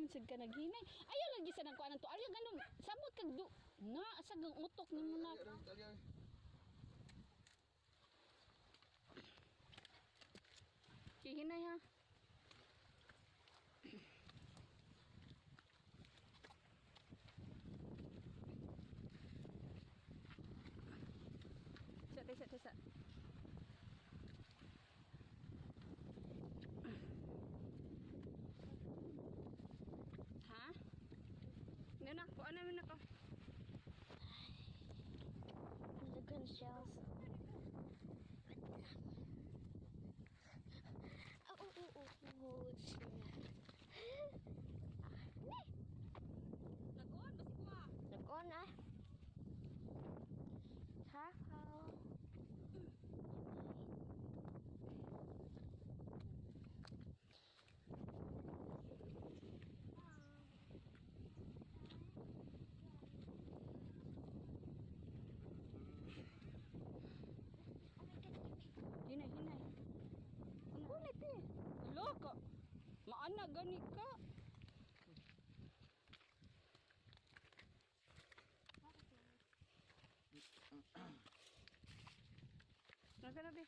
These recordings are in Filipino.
man sad ka naghinay. Ayaw lagi sa nang kuanan to. Alya ganun. Samot kag du. Na asa gang utok nimo na. Hihinay ha. Sa. Ha? Nana, kuha namin ako. Look at shells. Oh. Lagon, basi kuha. Lagon ah. Careful. Hinay. Kulit eh. Hello ka. Maana gani ka. Naganabi.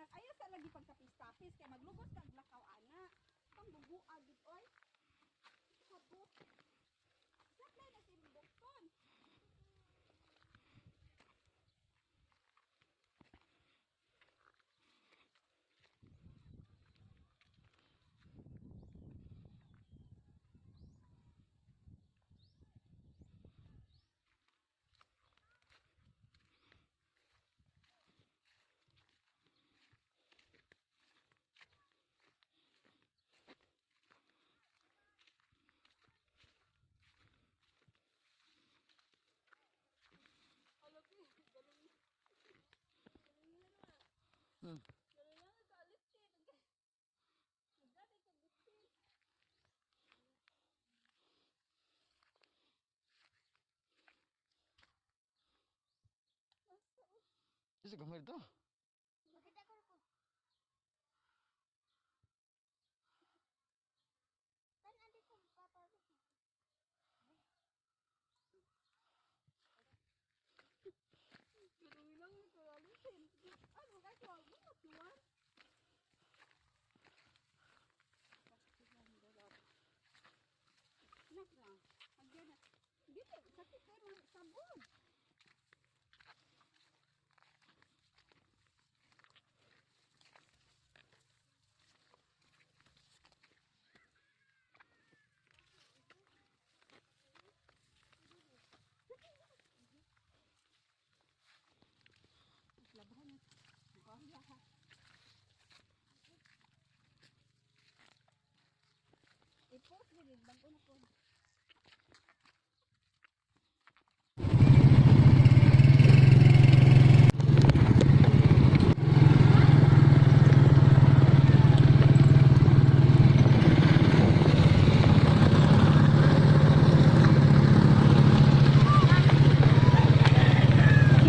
Ayos ka lagi pagkapis-tapis kay maglugos kag lakaw ana. Pangbugu agit oy. Sabot. Sakay na si Bukton. Isa gamay to. Maganda ko. Tan andi ko papa. Bilang ito alisin. Ano ka ko mo tuwan? Nak na. Agyan. Dili sakit kay mo sabon. Labahan. I-post din bago na ko.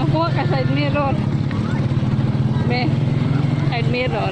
Makuha ka side mirror. Be, side mirror.